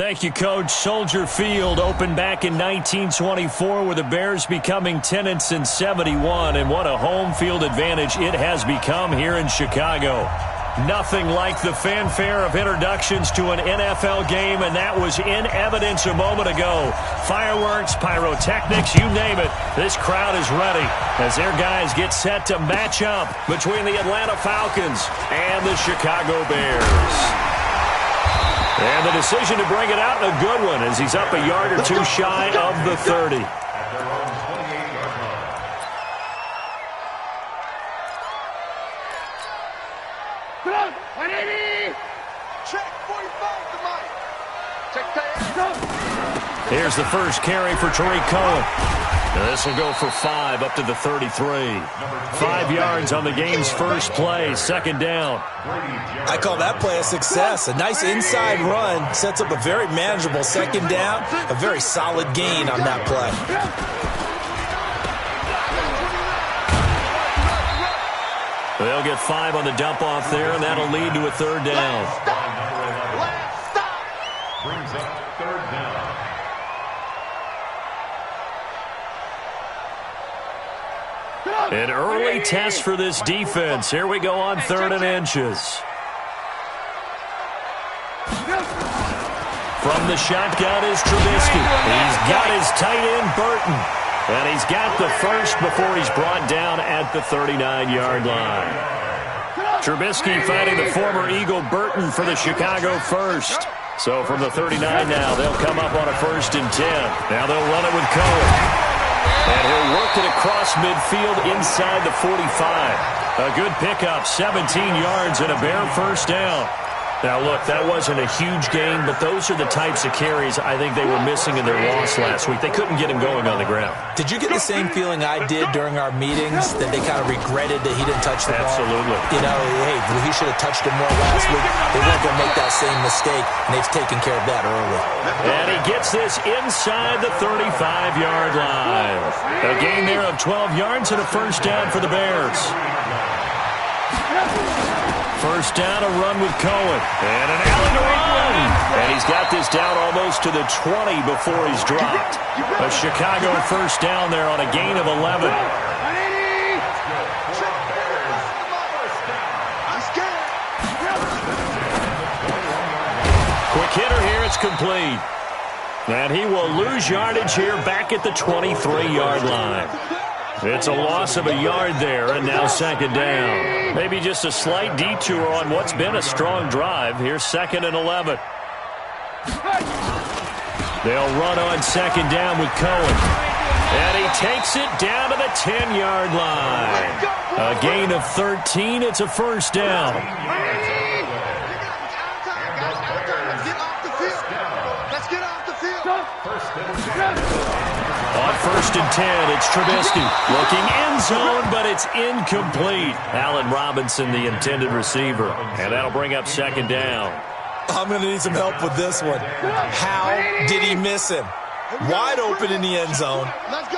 Thank you, Coach. Soldier Field opened back in 1924 with the Bears becoming tenants in 71, and what a home field advantage it has become here in Chicago. Nothing like the fanfare of introductions to an NFL game, and that was in evidence a moment ago. Fireworks, pyrotechnics, you name it. This crowd is ready as their guys get set to match up between the Atlanta Falcons and the Chicago Bears. And the decision to bring it out, a good one, as he's up a yard or two shy of the 30. Here's the first carry for Tariq Cohen. This will go for 5 up to the 33. 5 yards on the game's first play, second down. I call that play a success. A nice inside run sets up a very manageable second down, a very solid gain on that play. They'll get 5 on the dump off there, and that'll lead to a third down. Brings up third down. An early test for this defense. Here we go on 3rd and inches. From the shotgun is Trubisky. He's got his tight end, Burton. And he's got the first before he's brought down at the 39-yard line. Trubisky fighting the former Eagle Burton for the Chicago first. So from the 39 now, they'll come up on a 1st and 10. Now they'll run it with Cohen. And he'll work it across midfield inside the 45. A good pickup, 17 yards and a bare first down. Now, look, that wasn't a huge gain, but those are the types of carries I think they were missing in their loss last week. They couldn't get him going on the ground. Did you get the same feeling I did during our meetings, that they kind of regretted that he didn't touch the ball? Absolutely. You know, hey, he should have touched it more last week. They weren't going to make that same mistake, and they've taken care of that early. And he gets this inside the 35-yard line. A gain there of 12 yards and a first down for the Bears. First down, a run with Cohen. And an Allen run. And he's got this down almost to the 20 before he's dropped. A Chicago first down there on a gain of 11. Quick hitter here, it's complete. And he will lose yardage here back at the 23-yard line. It's a loss of a yard there, and now second down. Maybe just a slight detour on what's been a strong drive. Here's 2nd and 11. They'll run on second down with Cohen. And he takes it down to the 10-yard line. A gain of 13. It's a first down. Let's get off the field. On 1st and 10, it's Trubisky. Looking end zone, but it's incomplete. Allen Robinson, the intended receiver. And that'll bring up second down. I'm going to need some help with this one. How did he miss him? Wide open in the end zone.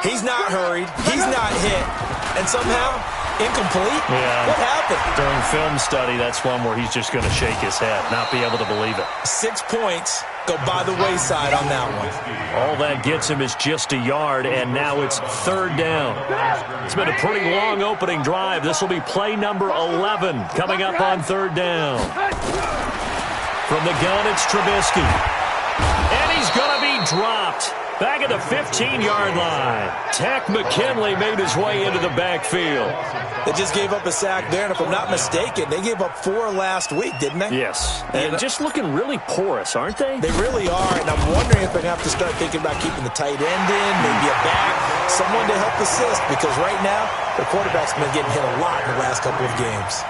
He's not hurried. He's not hit. And somehow, incomplete? Yeah. What happened? During film study, that's one where he's just going to shake his head, not be able to believe it. 6 points go by the wayside on that one. All that gets him is just a yard, and now it's third down. It's been a pretty long opening drive. This will be play number 11 coming up on third down. From the gun, it's Trubisky. And he's going to be dropped. Back at the 15-yard line. Tack McKinley made his way into the backfield. They just gave up a sack there, and if I'm not mistaken, they gave up 4 last week, didn't they? Yes. And just looking really porous, aren't they? They really are, and I'm wondering if they're going to have to start thinking about keeping the tight end in, maybe a back, someone to help assist, because right now, their quarterback's been getting hit a lot in the last couple of games.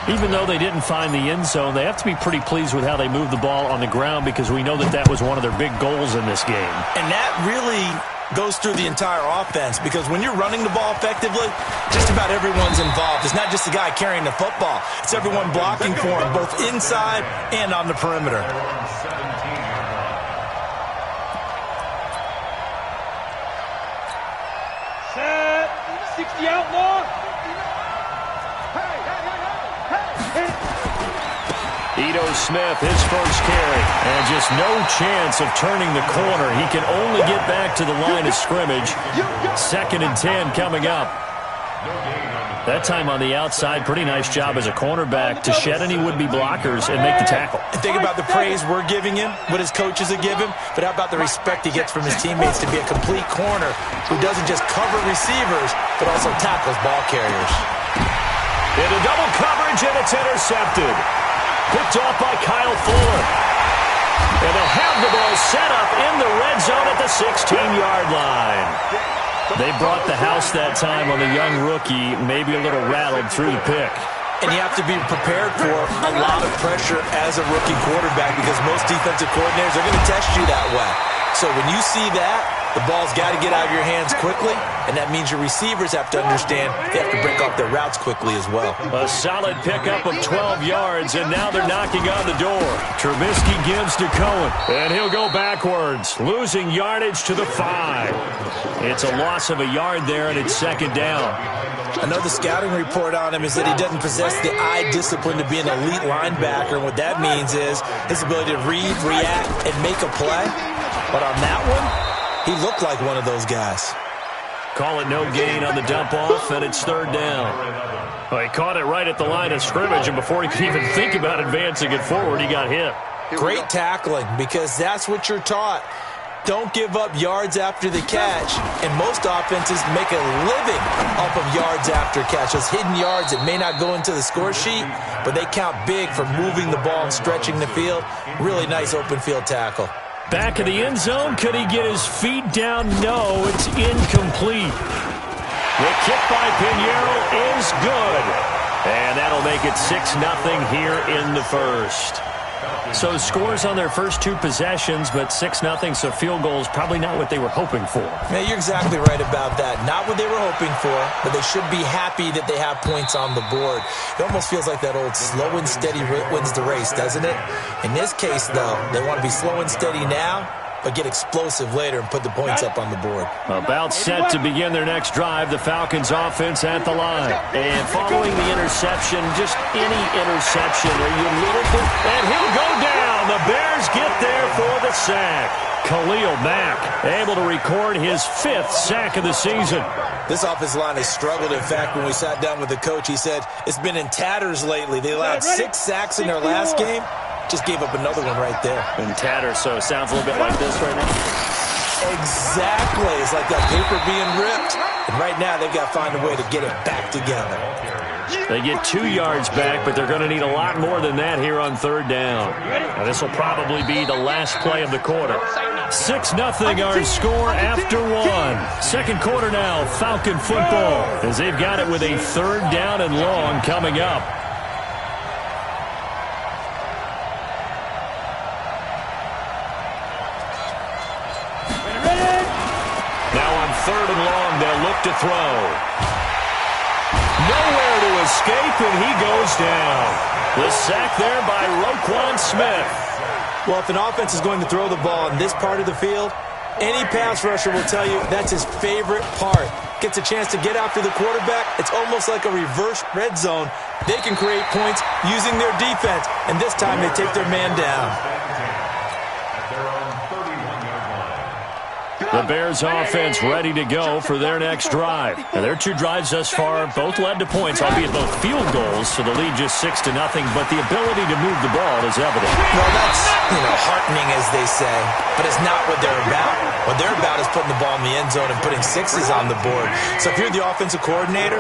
Even though they didn't find the end zone, they have to be pretty pleased with how they moved the ball on the ground, because we know that that was one of their big goals in this game. And that really goes through the entire offense, because when you're running the ball effectively, just about everyone's involved. It's not just the guy carrying the football. It's everyone blocking for him, both inside and on the perimeter. Set. 60 outlaw. Ito's Smith, his first carry. And just no chance of turning the corner. He can only get back to the line of scrimmage. 2nd and 10 coming up. That time on the outside, pretty nice job as a cornerback to shed any would-be blockers and make the tackle. And think about the praise we're giving him, what his coaches have given him, but how about the respect he gets from his teammates to be a complete corner who doesn't just cover receivers, but also tackles ball carriers. Into double coverage, and it's intercepted. Picked off by Kyle Fuller. And they'll have the ball set up in the red zone at the 16-yard line. They brought the house that time on the young rookie, maybe a little rattled through the pick. And you have to be prepared for a lot of pressure as a rookie quarterback because most defensive coordinators are going to test you that way. So when you see that, the ball's got to get out of your hands quickly, and that means your receivers have to understand they have to break off their routes quickly as well. A solid pickup of 12 yards, and now they're knocking on the door. Trubisky gives to Cohen, and he'll go backwards, losing yardage to the 5. It's a loss of a yard there, and it's 2nd down. I know the scouting report on him is that he doesn't possess the eye discipline to be an elite linebacker, and what that means is his ability to read, react, and make a play. But on that one, he looked like one of those guys. Call it no gain on the dump-off, and it's 3rd down. Well, he caught it right at the line of scrimmage, and before he could even think about advancing it forward, he got hit. Great tackling, because that's what you're taught. Don't give up yards after the catch, and most offenses make a living off of yards after catch. Those hidden yards that may not go into the score sheet, but they count big for moving the ball and stretching the field. Really nice open field tackle. Back in the end zone, could he get his feet down? No, it's incomplete. The kick by Pinheiro is good, and that'll make it 6-0 here in the first. So scores on their first 2 possessions, but 6-0, so field goal is probably not what they were hoping for. Man, you're exactly right about that. Not what they were hoping for, but they should be happy that they have points on the board. It almost feels like that old slow and steady wins the race, doesn't it? In this case, though, they want to be slow and steady now, but get explosive later and put the points up on the board. About set to begin their next drive, the Falcons offense at the line. And following the interception, just any interception, are you a little bit... And he'll go down. The Bears get there for the sack. Khalil Mack able to record his 5th sack of the season. This offensive line has struggled. In fact, when we sat down with the coach, he said it's been in tatters lately. They allowed 6 sacks in their last game. Just gave up another one right there. In tatters, so it sounds a little bit like this right now. Exactly. It's like that paper being ripped. And right now, they've got to find a way to get it back together. They get 2 yards back, but they're going to need a lot more than that here on 3rd down. Now, this will probably be the last play of the quarter. 6-0 our score after 1. Second quarter now, Falcon football, as they've got it with a 3rd down and long coming up. Now on 3rd and long, they'll look to throw. Nowhere to escape, and he goes down. The sack there by Roquan Smith. Well, if an offense is going to throw the ball in this part of the field, any pass rusher will tell you that's his favorite part. Gets a chance to get after the quarterback. It's almost like a reverse red zone. They can create points using their defense, and this time they take their man down. The Bears offense ready to go for their next drive. And their 2 drives thus far both led to points, albeit both field goals, so the lead just 6-0, but the ability to move the ball is evident. Well, that's, heartening, as they say, but it's not what they're about. What they're about is putting the ball in the end zone and putting 6s on the board. So if you're the offensive coordinator,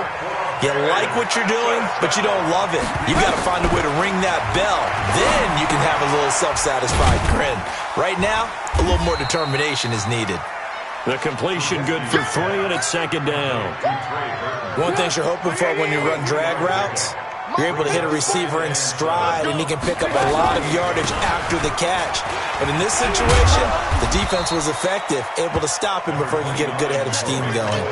you like what you're doing, but you don't love it. You've got to find a way to ring that bell. Then you can have a little self-satisfied grin. Right now, a little more determination is needed. The completion good for 3, and it's 2nd down. One thing you're hoping for when you run drag routes, you're able to hit a receiver in stride, and he can pick up a lot of yardage after the catch. But in this situation, the defense was effective, able to stop him before he could get a good head of steam going.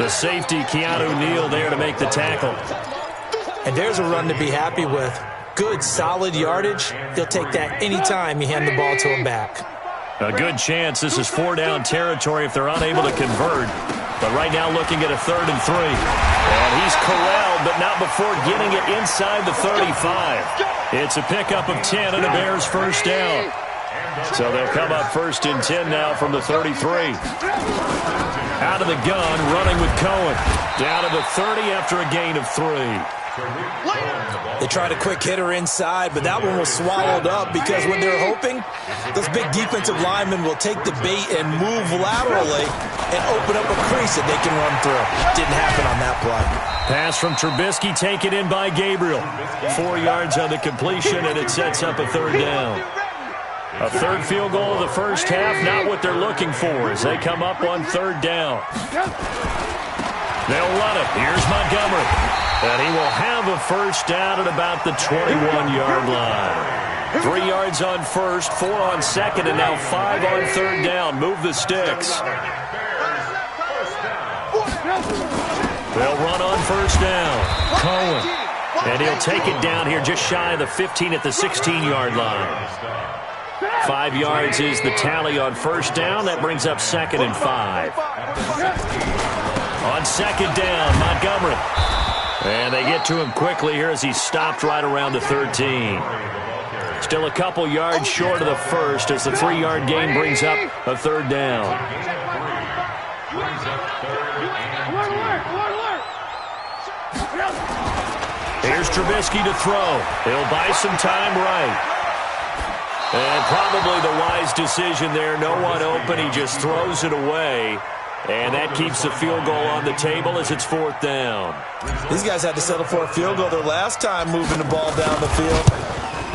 The safety, Keanu Neal, there to make the tackle. And there's a run to be happy with. Good, solid yardage. He'll take that anytime you hand the ball to him back. A good chance this is 4-down territory if they're unable to convert. But right now looking at a 3rd and 3. And he's corralled, but not before getting it inside the 35. It's a pickup of 10 and a Bears first down. So they'll come up 1st and 10 now from the 33. Out of the gun, running with Cohen. Down to the 30 after a gain of 3. They tried a quick hitter inside, but that one was swallowed up because when they're hoping, those big defensive linemen will take the bait and move laterally and open up a crease that they can run through. Didn't happen on that play. Pass from Trubisky taken in by Gabriel. 4 yards on the completion, and it sets up a 3rd down. A 3rd field goal of the first half, not what they're looking for as they come up on 3rd down. They'll run it. Here's Montgomery. And he will have a first down at about the 21-yard line. 3 yards on 1st, 4 on 2nd, and now 5 on 3rd down. Move the sticks. They'll run on 1st down. Cohen. And he'll take it down here just shy of the 15 at the 16-yard line. 5 yards is the tally on 1st down. That brings up 2nd and 5. On 2nd down, Montgomery. And they get to him quickly here as he's stopped right around the 13. Still a couple yards short of the 1st as the 3-yard gain brings up a 3rd down. Here's Trubisky to throw. He'll buy some time right. And probably the wise decision there. No one open. He just throws it away. And that keeps the field goal on the table as it's 4th down. These guys had to settle for a field goal their last time moving the ball down the field.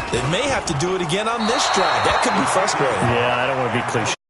They may have to do it again on this drive. That could be frustrating. Yeah, I don't want to be cliche.